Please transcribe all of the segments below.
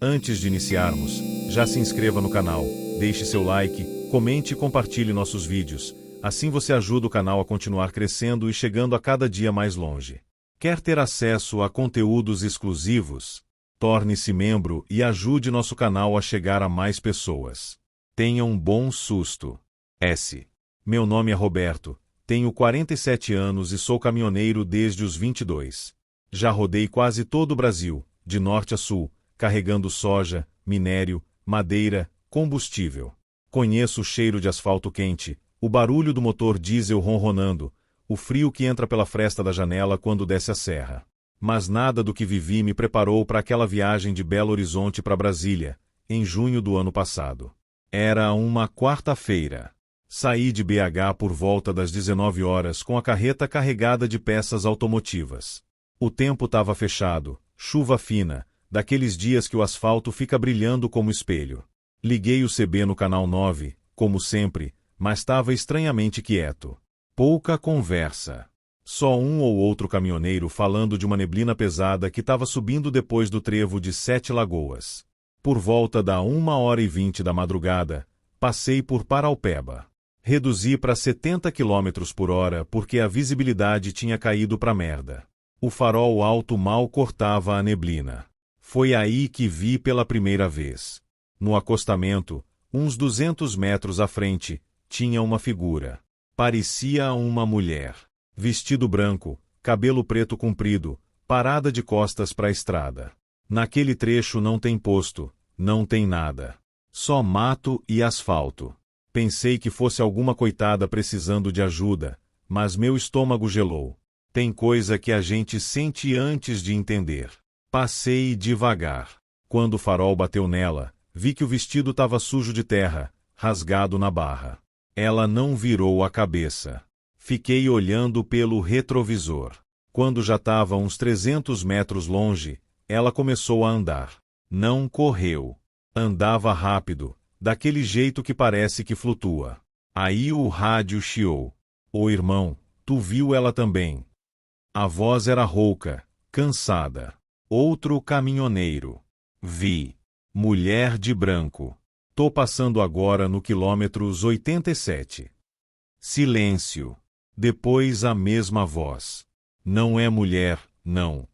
Antes de iniciarmos, já se inscreva no canal, deixe seu like, comente e compartilhe nossos vídeos. Assim você ajuda o canal a continuar crescendo e chegando a cada dia mais longe. Quer ter acesso a conteúdos exclusivos? Torne-se membro e ajude nosso canal a chegar a mais pessoas. Tenha um bom susto. Meu nome é Roberto, tenho 47 anos e sou caminhoneiro desde os 22. Já rodei quase todo o Brasil, de norte a sul, carregando soja, minério, madeira, combustível. Conheço o cheiro de asfalto quente, o barulho do motor diesel ronronando, o frio que entra pela fresta da janela quando desce a serra. Mas nada do que vivi me preparou para aquela viagem de Belo Horizonte para Brasília, em junho do ano passado. Era uma quarta-feira. Saí de BH por volta das 19 horas com a carreta carregada de peças automotivas. O tempo estava fechado, chuva fina, daqueles dias que o asfalto fica brilhando como espelho. Liguei o CB no canal 9, como sempre, mas estava estranhamente quieto. Pouca conversa. Só um ou outro caminhoneiro falando de uma neblina pesada que estava subindo depois do trevo de Sete Lagoas. Por volta da 1h20 da madrugada, passei por Paraupeba. Reduzi para 70 km por hora porque a visibilidade tinha caído pra merda. O farol alto mal cortava a neblina. Foi aí que vi pela primeira vez. No acostamento, uns 200 metros à frente, tinha uma figura. Parecia uma mulher. Vestido branco, cabelo preto comprido, parada de costas para a estrada. Naquele trecho não tem posto, não tem nada. Só mato e asfalto. Pensei que fosse alguma coitada precisando de ajuda, mas meu estômago gelou. Tem coisa que a gente sente antes de entender. Passei devagar. Quando o farol bateu nela, vi que o vestido estava sujo de terra, rasgado na barra. Ela não virou a cabeça. Fiquei olhando pelo retrovisor. Quando já estava uns 300 metros longe, ela começou a andar. Não correu. Andava rápido, daquele jeito que parece que flutua. Aí o rádio chiou. Ô irmão, tu viu ela também? A voz era rouca, cansada. Outro caminhoneiro. Vi. Mulher de branco. Tô passando agora no quilômetros 87. Silêncio. Depois a mesma voz. Não é mulher, não.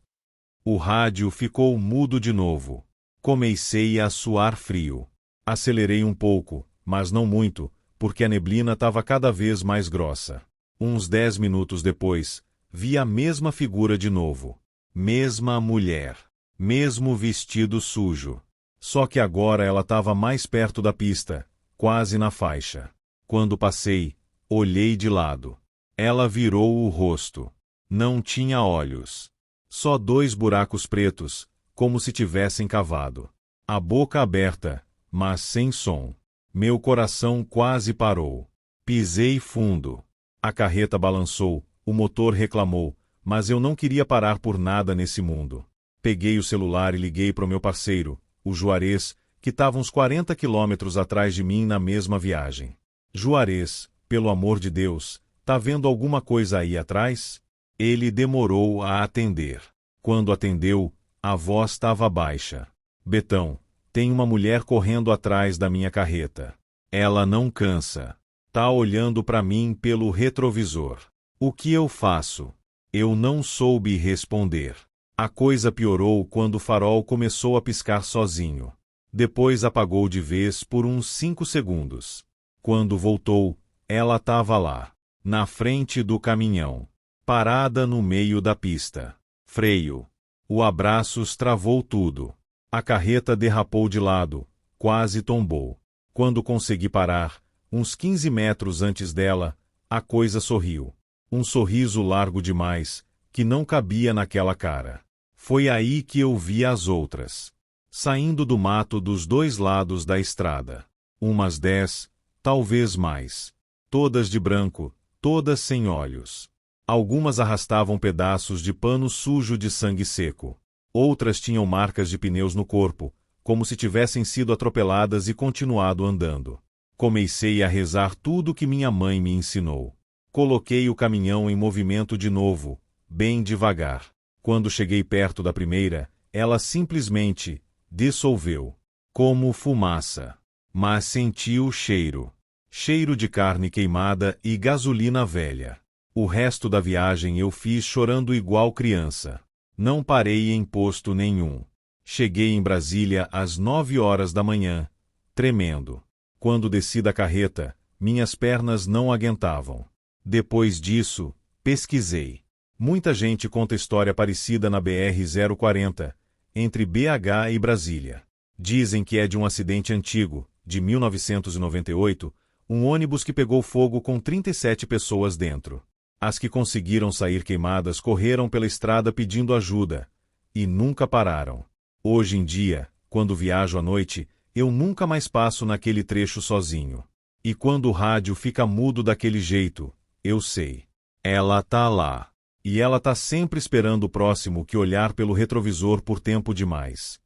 O rádio ficou mudo de novo. Comecei a suar frio. Acelerei um pouco, mas não muito, porque a neblina estava cada vez mais grossa. Uns 10 minutos depois, vi a mesma figura de novo. Mesma mulher. Mesmo vestido sujo. Só que agora ela estava mais perto da pista, quase na faixa. Quando passei, olhei de lado. Ela virou o rosto. Não tinha olhos. Só 2 buracos pretos, como se tivessem cavado. A boca aberta, mas sem som. Meu coração quase parou. Pisei fundo. A carreta balançou, o motor reclamou, mas eu não queria parar por nada nesse mundo. Peguei o celular e liguei para o meu parceiro, o Juarez, que estava uns 40 quilômetros atrás de mim na mesma viagem. Juarez, pelo amor de Deus, tá vendo alguma coisa aí atrás? Ele demorou a atender. Quando atendeu, a voz estava baixa. Betão, tem uma mulher correndo atrás da minha carreta. Ela não cansa. Tá olhando para mim pelo retrovisor. O que eu faço? Eu não soube responder. A coisa piorou quando o farol começou a piscar sozinho. Depois apagou de vez por uns 5 segundos. Quando voltou, ela estava lá, na frente do caminhão, parada no meio da pista. Freio. O abraços travou tudo. A carreta derrapou de lado, quase tombou. Quando consegui parar, uns 15 metros antes dela, a coisa sorriu. Um sorriso largo demais, que não cabia naquela cara. Foi aí que eu vi as outras. Saindo do mato dos 2 lados da estrada. Umas 10, talvez mais. Todas de branco, todas sem olhos. Algumas arrastavam pedaços de pano sujo de sangue seco. Outras tinham marcas de pneus no corpo, como se tivessem sido atropeladas e continuado andando. Comecei a rezar tudo que minha mãe me ensinou. Coloquei o caminhão em movimento de novo, bem devagar. Quando cheguei perto da primeira, ela simplesmente dissolveu, como fumaça. Mas senti o cheiro. Cheiro de carne queimada e gasolina velha. O resto da viagem eu fiz chorando igual criança. Não parei em posto nenhum. Cheguei em Brasília às 9 horas da manhã, tremendo. Quando desci da carreta, minhas pernas não aguentavam. Depois disso, pesquisei. Muita gente conta história parecida na BR-040, entre BH e Brasília. Dizem que é de um acidente antigo, de 1998, um ônibus que pegou fogo com 37 pessoas dentro. As que conseguiram sair queimadas correram pela estrada pedindo ajuda, e nunca pararam. Hoje em dia, quando viajo à noite, eu nunca mais passo naquele trecho sozinho. E quando o rádio fica mudo daquele jeito, eu sei. Ela tá lá. E ela tá sempre esperando o próximo que olhar pelo retrovisor por tempo demais.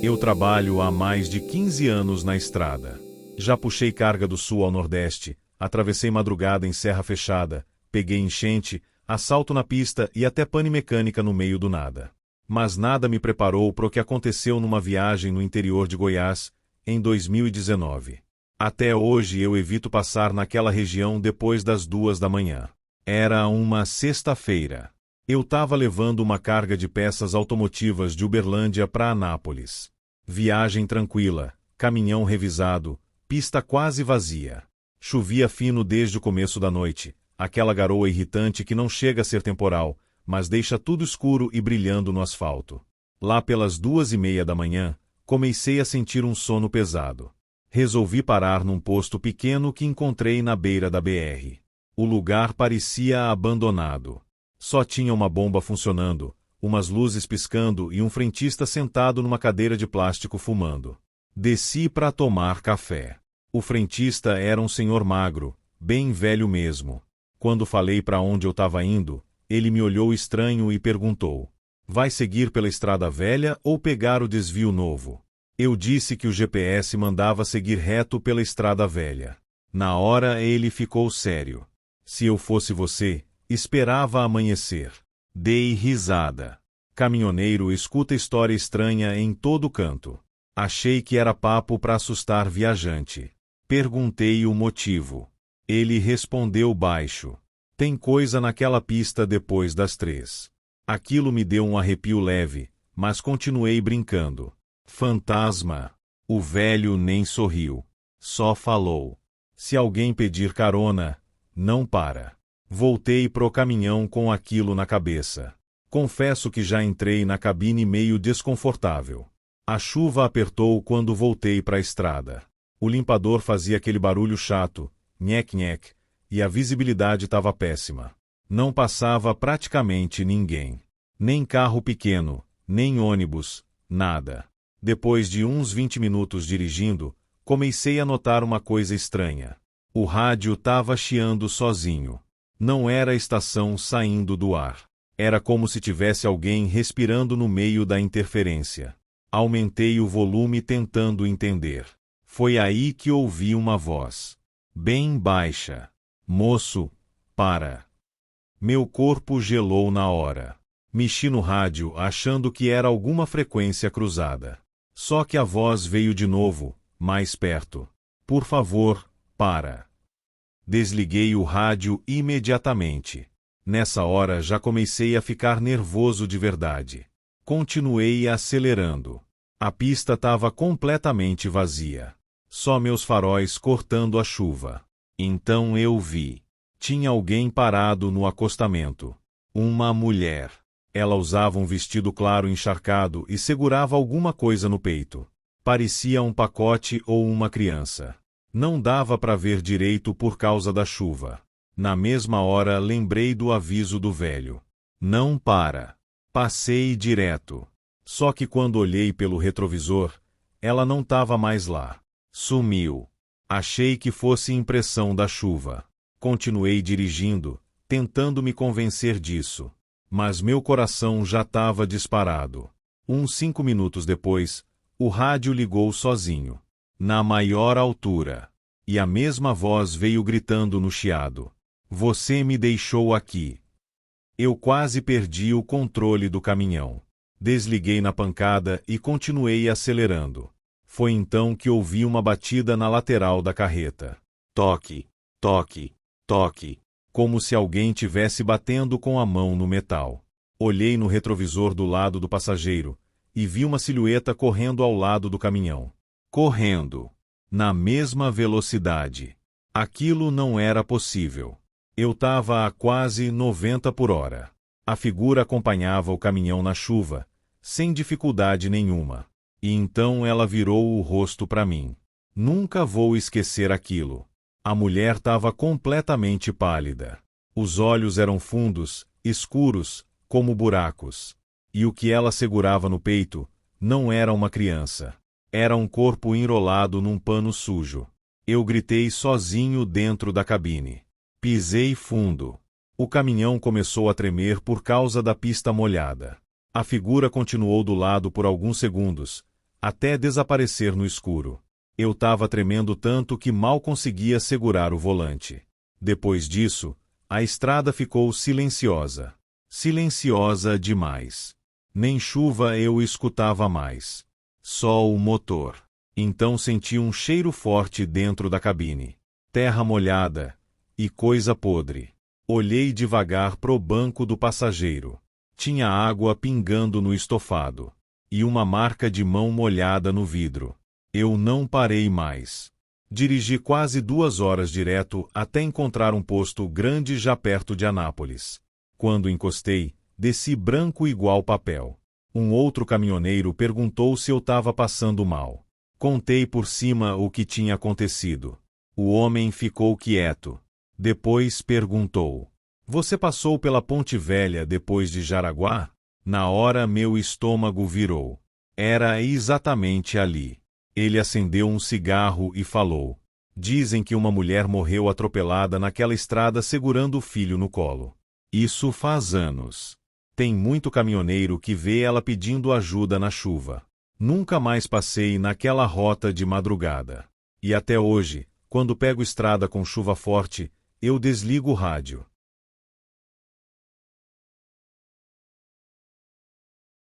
Eu trabalho há mais de 15 anos na estrada. Já puxei carga do sul ao nordeste, atravessei madrugada em serra fechada, peguei enchente, assalto na pista e até pane mecânica no meio do nada. Mas nada me preparou para o que aconteceu numa viagem no interior de Goiás, em 2019. Até hoje eu evito passar naquela região depois das 2 da manhã. Era uma sexta-feira. Eu estava levando uma carga de peças automotivas de Uberlândia para Anápolis. Viagem tranquila, caminhão revisado, pista quase vazia. Chovia fino desde o começo da noite, aquela garoa irritante que não chega a ser temporal, mas deixa tudo escuro e brilhando no asfalto. Lá pelas 2:30 da manhã, comecei a sentir um sono pesado. Resolvi parar num posto pequeno que encontrei na beira da BR. O lugar parecia abandonado. Só tinha uma bomba funcionando, umas luzes piscando e um frentista sentado numa cadeira de plástico fumando. Desci para tomar café. O frentista era um senhor magro, bem velho mesmo. Quando falei para onde eu estava indo, ele me olhou estranho e perguntou: vai seguir pela estrada velha ou pegar o desvio novo? Eu disse que o GPS mandava seguir reto pela estrada velha. Na hora ele ficou sério. Se eu fosse você, esperava amanhecer. Dei risada. Caminhoneiro escuta história estranha em todo canto. Achei que era papo para assustar viajante. Perguntei o motivo. Ele respondeu baixo: tem coisa naquela pista depois das 3. Aquilo me deu um arrepio leve, mas continuei brincando. Fantasma. O velho nem sorriu. Só falou: se alguém pedir carona, não para. Voltei pro caminhão com aquilo na cabeça. Confesso que já entrei na cabine meio desconfortável. A chuva apertou quando voltei para a estrada. O limpador fazia aquele barulho chato, nhec-nhec, e a visibilidade estava péssima. Não passava praticamente ninguém. Nem carro pequeno, nem ônibus, nada. Depois de uns 20 minutos dirigindo, comecei a notar uma coisa estranha. O rádio estava chiando sozinho. Não era a estação saindo do ar. Era como se tivesse alguém respirando no meio da interferência. Aumentei o volume tentando entender. Foi aí que ouvi uma voz. Bem baixa. Moço, para. Meu corpo gelou na hora. Mexi no rádio achando que era alguma frequência cruzada. Só que a voz veio de novo, mais perto. Por favor, para. Desliguei o rádio imediatamente. Nessa hora já comecei a ficar nervoso de verdade. Continuei acelerando. A pista estava completamente vazia. Só meus faróis cortando a chuva. Então eu vi. Tinha alguém parado no acostamento. Uma mulher. Ela usava um vestido claro encharcado e segurava alguma coisa no peito. Parecia um pacote ou uma criança. Não dava para ver direito por causa da chuva. Na mesma hora lembrei do aviso do velho. Não para. Passei direto. Só que quando olhei pelo retrovisor, ela não estava mais lá. Sumiu. Achei que fosse impressão da chuva. Continuei dirigindo, tentando me convencer disso. Mas meu coração já estava disparado. Uns 5 minutos depois, o rádio ligou sozinho. Na maior altura. E a mesma voz veio gritando no chiado. Você me deixou aqui. Eu quase perdi o controle do caminhão. Desliguei na pancada e continuei acelerando. Foi então que ouvi uma batida na lateral da carreta. Toque, toque, toque, como se alguém tivesse batendo com a mão no metal. Olhei no retrovisor do lado do passageiro e vi uma silhueta correndo ao lado do caminhão. Correndo. Na mesma velocidade. Aquilo não era possível. Eu estava a quase 90 por hora. A figura acompanhava o caminhão na chuva, sem dificuldade nenhuma. E então ela virou o rosto para mim. Nunca vou esquecer aquilo. A mulher estava completamente pálida. Os olhos eram fundos, escuros, como buracos. E o que ela segurava no peito não era uma criança. Era um corpo enrolado num pano sujo. Eu gritei sozinho dentro da cabine. Pisei fundo. O caminhão começou a tremer por causa da pista molhada. A figura continuou do lado por alguns segundos, até desaparecer no escuro. Eu estava tremendo tanto que mal conseguia segurar o volante. Depois disso, a estrada ficou silenciosa. Silenciosa demais. Nem chuva eu escutava mais. Só o motor. Então senti um cheiro forte dentro da cabine. Terra molhada e coisa podre. Olhei devagar pro banco do passageiro. Tinha água pingando no estofado. E uma marca de mão molhada no vidro. Eu não parei mais. Dirigi quase 2 horas direto até encontrar um posto grande já perto de Anápolis. Quando encostei, desci branco igual papel. Um outro caminhoneiro perguntou se eu estava passando mal. Contei por cima o que tinha acontecido. O homem ficou quieto. Depois perguntou: "Você passou pela Ponte Velha depois de Jaraguá?" Na hora meu estômago virou. Era exatamente ali. Ele acendeu um cigarro e falou: "Dizem que uma mulher morreu atropelada naquela estrada segurando o filho no colo. Isso faz anos. Tem muito caminhoneiro que vê ela pedindo ajuda na chuva. Nunca mais passei naquela rota de madrugada. E até hoje, quando pego estrada com chuva forte, eu desligo o rádio."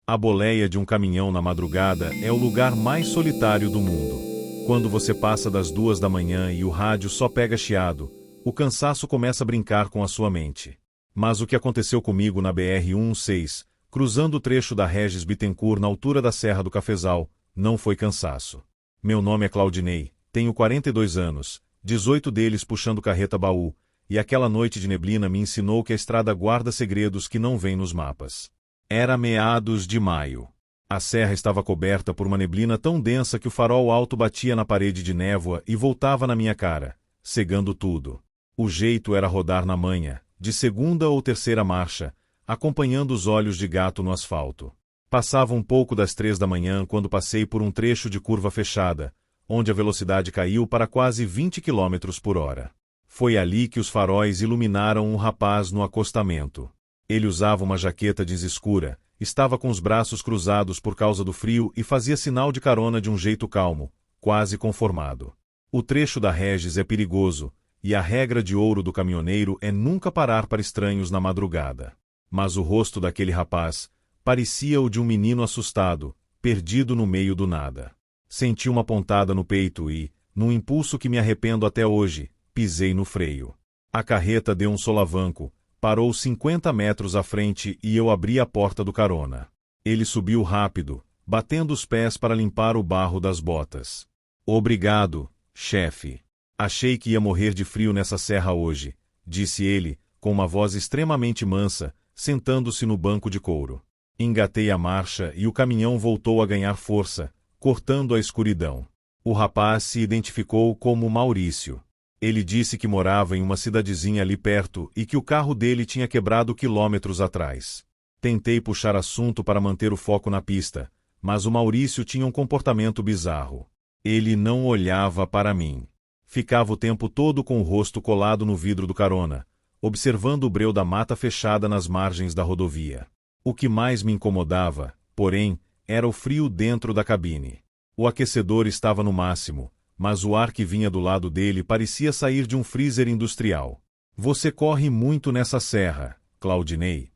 A boleia de um caminhão na madrugada é o lugar mais solitário do mundo. Quando você passa das 2 da manhã e o rádio só pega chiado, o cansaço começa a brincar com a sua mente. Mas o que aconteceu comigo na BR-116, cruzando o trecho da Regis Bittencourt na altura da Serra do Cafezal, não foi cansaço. Meu nome é Claudinei, tenho 42 anos, 18 deles puxando carreta-baú, e aquela noite de neblina me ensinou que a estrada guarda segredos que não vêm nos mapas. Era meados de maio. A serra estava coberta por uma neblina tão densa que o farol alto batia na parede de névoa e voltava na minha cara, cegando tudo. O jeito era rodar na manha, de segunda ou terceira marcha, acompanhando os olhos de gato no asfalto. Passava um pouco das 3 da manhã quando passei por um trecho de curva fechada, onde a velocidade caiu para quase 20 km por hora. Foi ali que os faróis iluminaram um rapaz no acostamento. Ele usava uma jaqueta jeans escura, estava com os braços cruzados por causa do frio e fazia sinal de carona de um jeito calmo, quase conformado. O trecho da Regis é perigoso, e a regra de ouro do caminhoneiro é nunca parar para estranhos na madrugada. Mas o rosto daquele rapaz parecia o de um menino assustado, perdido no meio do nada. Senti uma pontada no peito e, num impulso que me arrependo até hoje, pisei no freio. A carreta deu um solavanco, parou 50 metros à frente e eu abri a porta do carona. Ele subiu rápido, batendo os pés para limpar o barro das botas. "Obrigado, chefe. Achei que ia morrer de frio nessa serra hoje", disse ele, com uma voz extremamente mansa, sentando-se no banco de couro. Engatei a marcha e o caminhão voltou a ganhar força, cortando a escuridão. O rapaz se identificou como Maurício. Ele disse que morava em uma cidadezinha ali perto e que o carro dele tinha quebrado quilômetros atrás. Tentei puxar assunto para manter o foco na pista, mas o Maurício tinha um comportamento bizarro. Ele não olhava para mim. Ficava o tempo todo com o rosto colado no vidro do carona, observando o breu da mata fechada nas margens da rodovia. O que mais me incomodava, porém, era o frio dentro da cabine. O aquecedor estava no máximo, mas o ar que vinha do lado dele parecia sair de um freezer industrial. "Você corre muito nessa serra, Claudinei",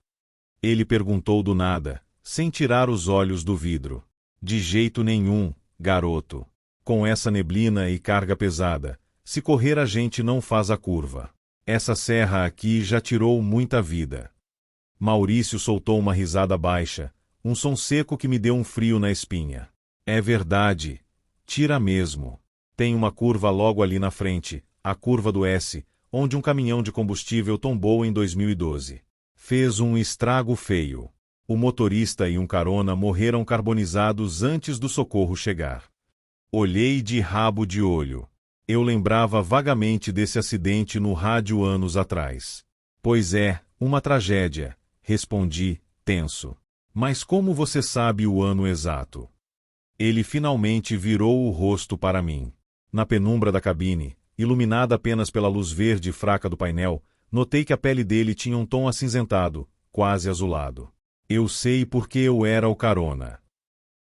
Ele perguntou do nada, sem tirar os olhos do vidro. De jeito nenhum, garoto. Com essa neblina e carga pesada, se correr a gente não faz a curva. Essa serra aqui já tirou muita vida. Maurício soltou uma risada baixa, um som seco que me deu um frio na espinha. É verdade. Tira mesmo. Tem uma curva logo ali na frente, a curva do S, onde um caminhão de combustível tombou em 2012. Fez um estrago feio. O motorista e um carona morreram carbonizados antes do socorro chegar. Olhei de rabo de olho. Eu lembrava vagamente desse acidente no rádio anos atrás. Pois é, uma tragédia, respondi, tenso. Mas como você sabe o ano exato? Ele finalmente virou o rosto para mim. Na penumbra da cabine, iluminada apenas pela luz verde fraca do painel, notei que a pele dele tinha um tom acinzentado, quase azulado. Eu sei porque eu era o carona.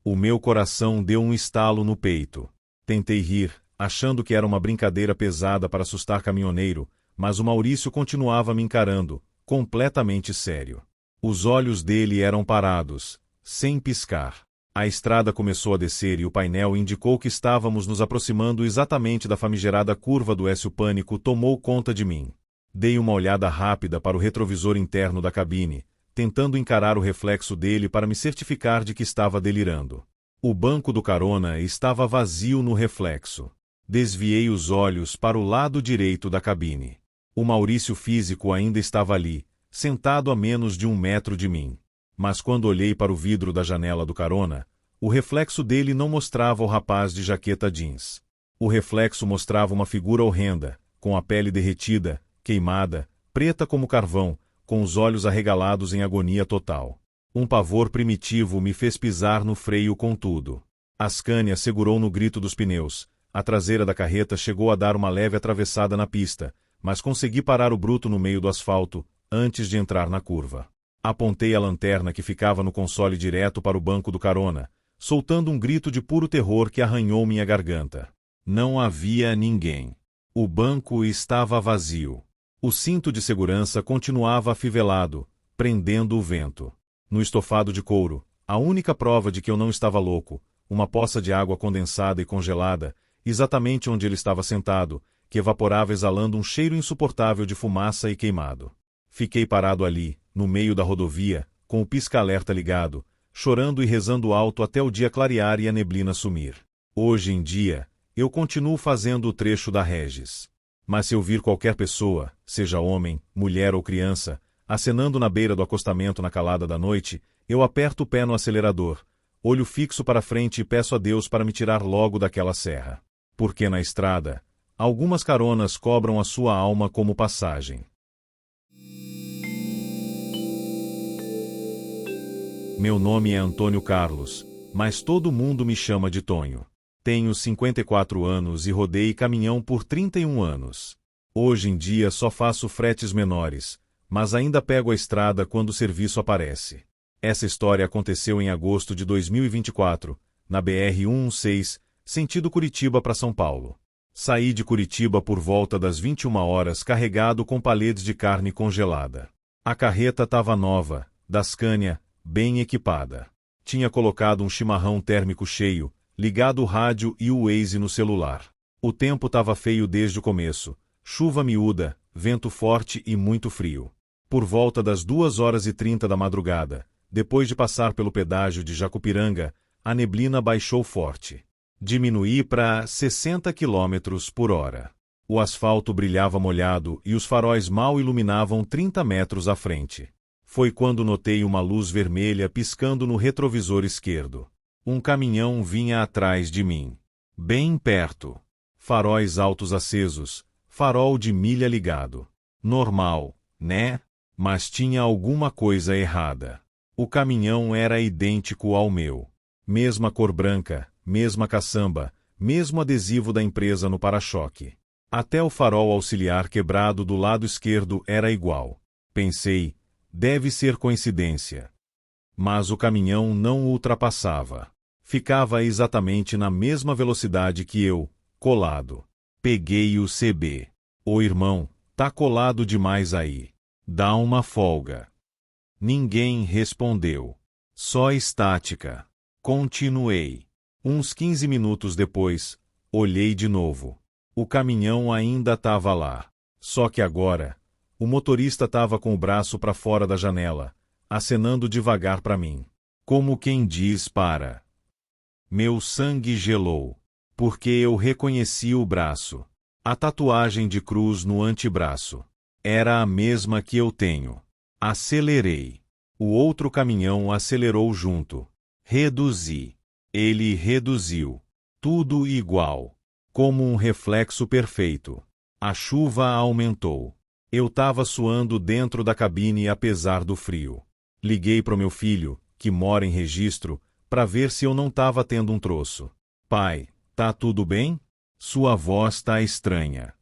O meu coração deu um estalo no peito. Tentei rir, achando que era uma brincadeira pesada para assustar caminhoneiro, mas o Maurício continuava me encarando, completamente sério. Os olhos dele eram parados, sem piscar. A estrada começou a descer e o painel indicou que estávamos nos aproximando exatamente da famigerada curva do S. O pânico tomou conta de mim. Dei uma olhada rápida para o retrovisor interno da cabine, tentando encarar o reflexo dele para me certificar de que estava delirando. O banco do carona estava vazio no reflexo. Desviei os olhos para o lado direito da cabine. O Maurício físico ainda estava ali, sentado a menos de 1 metro de mim. Mas quando olhei para o vidro da janela do carona, o reflexo dele não mostrava o rapaz de jaqueta jeans. O reflexo mostrava uma figura horrenda, com a pele derretida, queimada, preta como carvão, com os olhos arregalados em agonia total. Um pavor primitivo me fez pisar no freio com tudo. A Scania segurou no grito dos pneus. A traseira da carreta chegou a dar uma leve atravessada na pista, mas consegui parar o bruto no meio do asfalto, antes de entrar na curva. Apontei a lanterna que ficava no console direto para o banco do carona, soltando um grito de puro terror que arranhou minha garganta. Não havia ninguém. O banco estava vazio. O cinto de segurança continuava afivelado, prendendo o vento. No estofado de couro, a única prova de que eu não estava louco, uma poça de água condensada e congelada, exatamente onde ele estava sentado, que evaporava exalando um cheiro insuportável de fumaça e queimado. Fiquei parado ali, no meio da rodovia, com o pisca-alerta ligado, chorando e rezando alto até o dia clarear e a neblina sumir. Hoje em dia, eu continuo fazendo o trecho da Regis. Mas se eu vir qualquer pessoa, seja homem, mulher ou criança, acenando na beira do acostamento na calada da noite, eu aperto o pé no acelerador, olho fixo para frente e peço a Deus para me tirar logo daquela serra. Porque na estrada, algumas caronas cobram a sua alma como passagem. Meu nome é Antônio Carlos, mas todo mundo me chama de Tonho. Tenho 54 anos e rodei caminhão por 31 anos. Hoje em dia só faço fretes menores, mas ainda pego a estrada quando o serviço aparece. Essa história aconteceu em agosto de 2024, na BR-116, sentido Curitiba para São Paulo. Saí de Curitiba por volta das 21 horas carregado com paletes de carne congelada. A carreta estava nova, da Scania, bem equipada. Tinha colocado um chimarrão térmico cheio, ligado o rádio e o Waze no celular. O tempo estava feio desde o começo, chuva miúda, vento forte e muito frio. Por volta das 2h30 da madrugada, depois de passar pelo pedágio de Jacupiranga, a neblina baixou forte. Diminuí para 60 km/h. O asfalto brilhava molhado e os faróis mal iluminavam 30 metros à frente. Foi quando notei uma luz vermelha piscando no retrovisor esquerdo. Um caminhão vinha atrás de mim. Bem perto. Faróis altos acesos, farol de milha ligado. Normal, né? Mas tinha alguma coisa errada. O caminhão era idêntico ao meu. Mesma cor branca, mesma caçamba, mesmo adesivo da empresa no para-choque. Até o farol auxiliar quebrado do lado esquerdo era igual. Pensei, deve ser coincidência. Mas o caminhão não ultrapassava. Ficava exatamente na mesma velocidade que eu, colado. Peguei o CB. Ô irmão, tá colado demais aí. Dá uma folga. Ninguém respondeu. Só estática. Continuei. Uns 15 minutos depois, olhei de novo. O caminhão ainda estava lá. Só que agora, o motorista estava com o braço para fora da janela, acenando devagar para mim. Como quem diz para. Meu sangue gelou, porque eu reconheci o braço. A tatuagem de cruz no antebraço. Era a mesma que eu tenho. Acelerei. O outro caminhão acelerou junto. Reduzi. Ele reduziu. Tudo igual. Como um reflexo perfeito. A chuva aumentou. Eu estava suando dentro da cabine apesar do frio. Liguei para o meu filho, que mora em Registro, para ver se eu não estava tendo um troço. Pai, tá tudo bem? Sua voz tá estranha.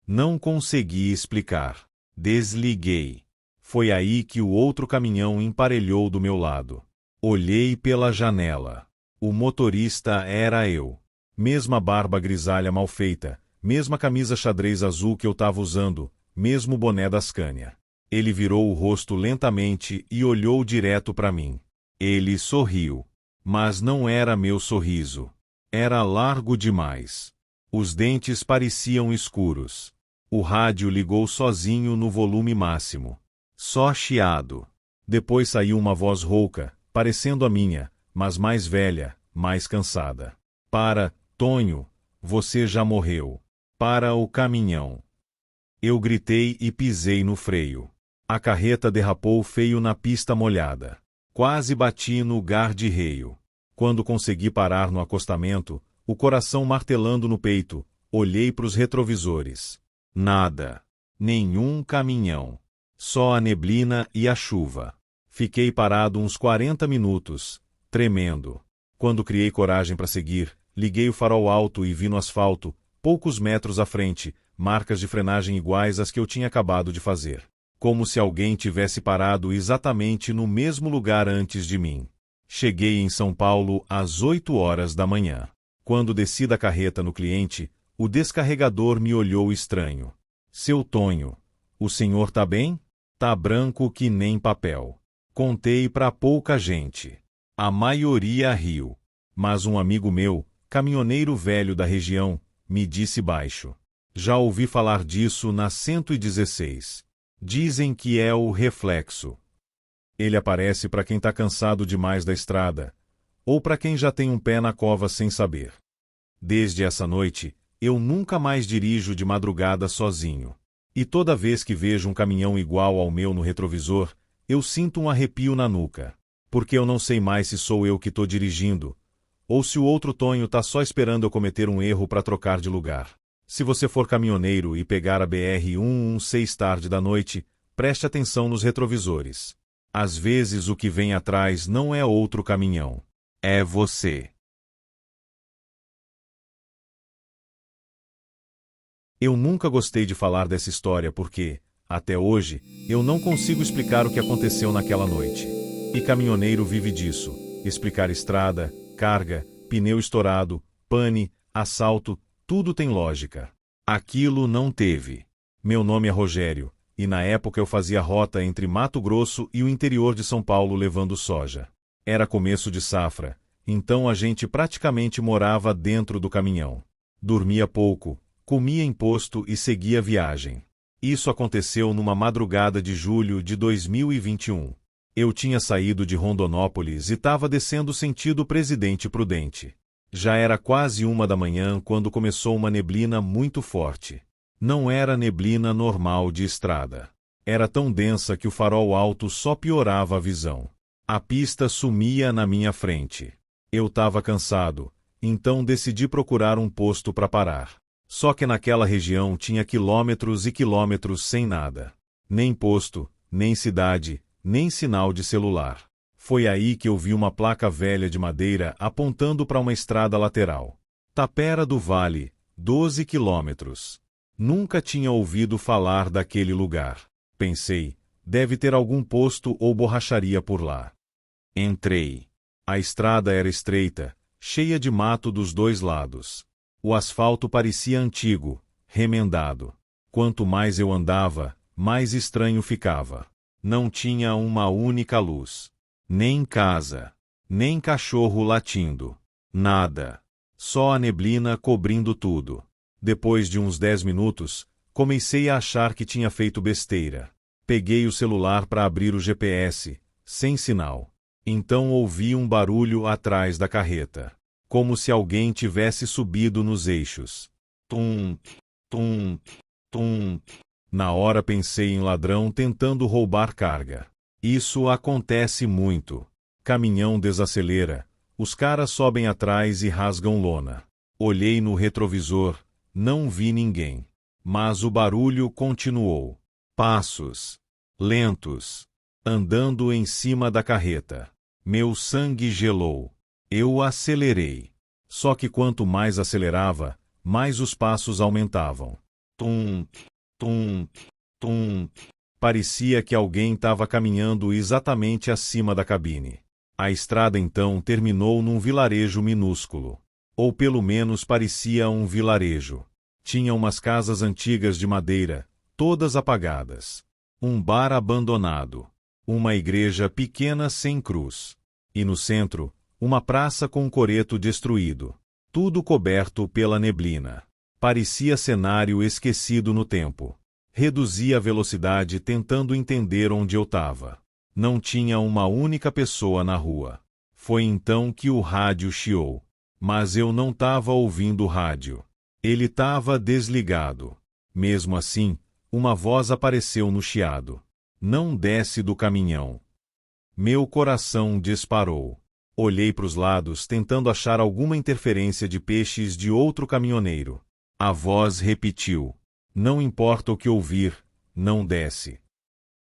Não consegui explicar. Desliguei. Foi aí que o outro caminhão emparelhou do meu lado. Olhei pela janela. O motorista era eu. Mesma barba grisalha mal feita, mesma camisa xadrez azul que eu estava usando, mesmo boné da Scania. Ele virou o rosto lentamente e olhou direto para mim. Ele sorriu. Mas não era meu sorriso. Era largo demais. Os dentes pareciam escuros. O rádio ligou sozinho no volume máximo. Só chiado. Depois saiu uma voz rouca, parecendo a minha, mas mais velha, mais cansada. Para, Tonho, você já morreu. Para o caminhão. Eu gritei e pisei no freio. A carreta derrapou feio na pista molhada. Quase bati no guarda-reio. Quando consegui parar no acostamento, o coração martelando no peito, olhei para os retrovisores. Nada. Nenhum caminhão. Só a neblina e a chuva. Fiquei parado uns 40 minutos, tremendo. Quando criei coragem para seguir, liguei o farol alto e vi no asfalto, poucos metros à frente, marcas de frenagem iguais às que eu tinha acabado de fazer. Como se alguém tivesse parado exatamente no mesmo lugar antes de mim. Cheguei em São Paulo às 8 horas da manhã. Quando desci da carreta no cliente, o descarregador me olhou estranho. Seu Tonho, o senhor tá bem? Tá branco que nem papel. Contei para pouca gente. A maioria riu. Mas um amigo meu, caminhoneiro velho da região, me disse baixo. Já ouvi falar disso na 116. Dizem que é o reflexo. Ele aparece para quem está cansado demais da estrada, ou para quem já tem um pé na cova sem saber. Desde essa noite, eu nunca mais dirijo de madrugada sozinho. E toda vez que vejo um caminhão igual ao meu no retrovisor, eu sinto um arrepio na nuca. Porque eu não sei mais se sou eu que estou dirigindo, ou se o outro Tonho está só esperando eu cometer um erro para trocar de lugar. Se você for caminhoneiro e pegar a BR-116 tarde da noite, preste atenção nos retrovisores. Às vezes o que vem atrás não é outro caminhão. É você. Eu nunca gostei de falar dessa história porque, até hoje, eu não consigo explicar o que aconteceu naquela noite. E caminhoneiro vive disso: explicar estrada, carga, pneu estourado, pane, assalto, tudo tem lógica. Aquilo não teve. Meu nome é Rogério, e na época eu fazia rota entre Mato Grosso e o interior de São Paulo levando soja. Era começo de safra, então a gente praticamente morava dentro do caminhão. Dormia pouco, comia imposto e seguia viagem. Isso aconteceu numa madrugada de julho de 2021. Eu tinha saído de Rondonópolis e estava descendo sentido Presidente Prudente. Já era quase 1 da manhã quando começou uma neblina muito forte. Não era neblina normal de estrada. Era tão densa que o farol alto só piorava a visão. A pista sumia na minha frente. Eu estava cansado, então decidi procurar um posto para parar. Só que naquela região tinha quilômetros e quilômetros sem nada. Nem posto, nem cidade, nem sinal de celular. Foi aí que eu vi uma placa velha de madeira apontando para uma estrada lateral. Tapera do Vale, 12 quilômetros. Nunca tinha ouvido falar daquele lugar. Pensei, deve ter algum posto ou borracharia por lá. Entrei. A estrada era estreita, cheia de mato dos dois lados. O asfalto parecia antigo, remendado. Quanto mais eu andava, mais estranho ficava. Não tinha uma única luz. Nem casa. Nem cachorro latindo. Nada. Só a neblina cobrindo tudo. Depois de uns 10 minutos, comecei a achar que tinha feito besteira. Peguei o celular para abrir o GPS, sem sinal. Então ouvi um barulho atrás da carreta. Como se alguém tivesse subido nos eixos. Tum, tum, tum. Na hora pensei em ladrão tentando roubar carga. Isso acontece muito. Caminhão desacelera, os caras sobem atrás e rasgam lona. Olhei no retrovisor, não vi ninguém. Mas o barulho continuou. Passos. Lentos. Andando em cima da carreta. Meu sangue gelou. Eu acelerei. Só que quanto mais acelerava, mais os passos aumentavam. Tum, tum, tum. Parecia que alguém estava caminhando exatamente acima da cabine. A estrada então terminou num vilarejo minúsculo. Ou pelo menos parecia um vilarejo. Tinha umas casas antigas de madeira, todas apagadas. Um bar abandonado. Uma igreja pequena sem cruz. E no centro, uma praça com um coreto destruído. Tudo coberto pela neblina. Parecia cenário esquecido no tempo. Reduzi a velocidade tentando entender onde eu estava. Não tinha uma única pessoa na rua. Foi então que o rádio chiou. Mas eu não estava ouvindo o rádio. Ele estava desligado. Mesmo assim, uma voz apareceu no chiado. Não desce do caminhão. Meu coração disparou. Olhei para os lados tentando achar alguma interferência de peixes de outro caminhoneiro. A voz repetiu. Não importa o que ouvir, não desce.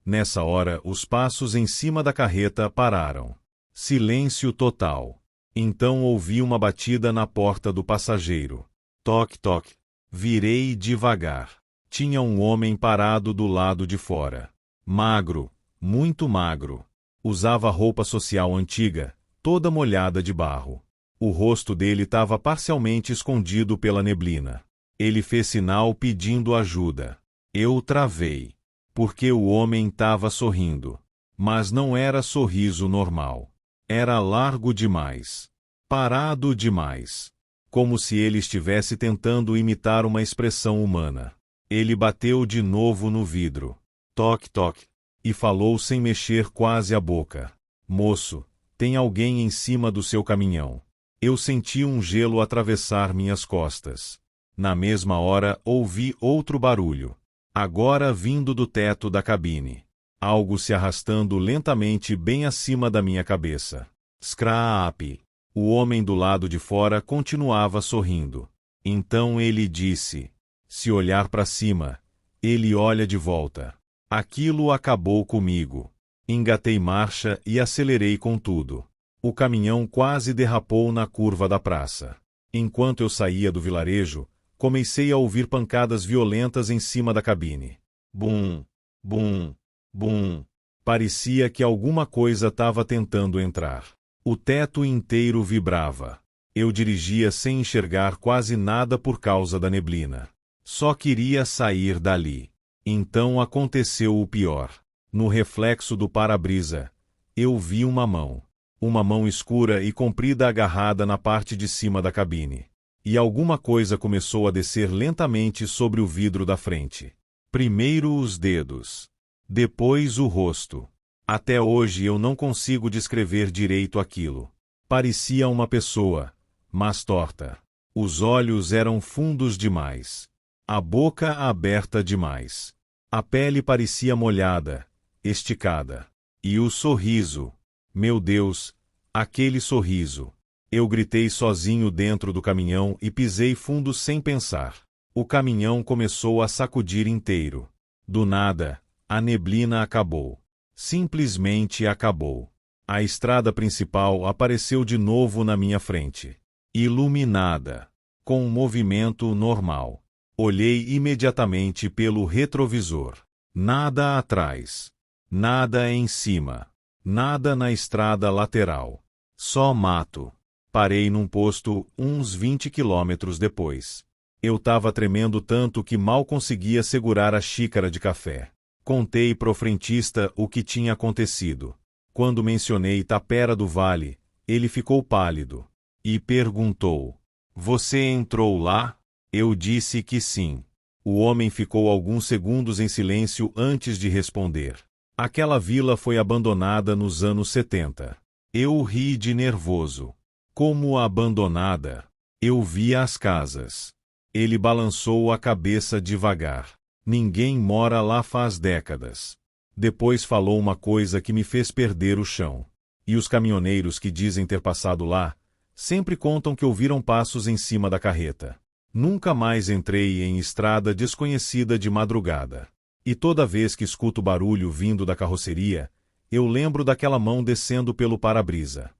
Nessa hora, os passos em cima da carreta pararam. Silêncio total. Então ouvi uma batida na porta do passageiro. Toque, toque. Virei devagar. Tinha um homem parado do lado de fora. Magro, muito magro. Usava roupa social antiga, toda molhada de barro. O rosto dele estava parcialmente escondido pela neblina. Ele fez sinal pedindo ajuda. Eu travei. Porque o homem estava sorrindo. Mas não era sorriso normal. Era largo demais. Parado demais. Como se ele estivesse tentando imitar uma expressão humana. Ele bateu de novo no vidro. Toque, toque. E falou sem mexer quase a boca. Moço, tem alguém em cima do seu caminhão. Eu senti um gelo atravessar minhas costas. Na mesma hora ouvi outro barulho. Agora vindo do teto da cabine. Algo se arrastando lentamente bem acima da minha cabeça. Scraap. O homem do lado de fora continuava sorrindo. Então ele disse: se olhar para cima, ele olha de volta. Aquilo acabou comigo. Engatei marcha e acelerei com tudo. O caminhão quase derrapou na curva da praça. Enquanto eu saía do vilarejo, comecei a ouvir pancadas violentas em cima da cabine. Bum, bum, bum. Parecia que alguma coisa estava tentando entrar. O teto inteiro vibrava. Eu dirigia sem enxergar quase nada por causa da neblina. Só queria sair dali. Então aconteceu o pior. No reflexo do para-brisa, eu vi uma mão. Uma mão escura e comprida agarrada na parte de cima da cabine. E alguma coisa começou a descer lentamente sobre o vidro da frente. Primeiro os dedos. Depois o rosto. Até hoje eu não consigo descrever direito aquilo. Parecia uma pessoa, mas torta. Os olhos eram fundos demais. A boca aberta demais. A pele parecia molhada, esticada. E o sorriso. Meu Deus, aquele sorriso. Eu gritei sozinho dentro do caminhão e pisei fundo sem pensar. O caminhão começou a sacudir inteiro. Do nada, a neblina acabou. Simplesmente acabou. A estrada principal apareceu de novo na minha frente. Iluminada. Com um movimento normal. Olhei imediatamente pelo retrovisor. Nada atrás. Nada em cima. Nada na estrada lateral. Só mato. Parei num posto uns 20 quilômetros depois. Eu estava tremendo tanto que mal conseguia segurar a xícara de café. Contei pro frentista o que tinha acontecido. Quando mencionei Tapera do Vale, ele ficou pálido e perguntou: "Você entrou lá?" Eu disse que sim. O homem ficou alguns segundos em silêncio antes de responder. Aquela vila foi abandonada nos anos 70. Eu ri de nervoso. Como abandonada? Eu vi as casas. Ele balançou a cabeça devagar. Ninguém mora lá faz décadas. Depois falou uma coisa que me fez perder o chão. E os caminhoneiros que dizem ter passado lá, sempre contam que ouviram passos em cima da carreta. Nunca mais entrei em estrada desconhecida de madrugada. E toda vez que escuto barulho vindo da carroceria, eu lembro daquela mão descendo pelo para-brisa.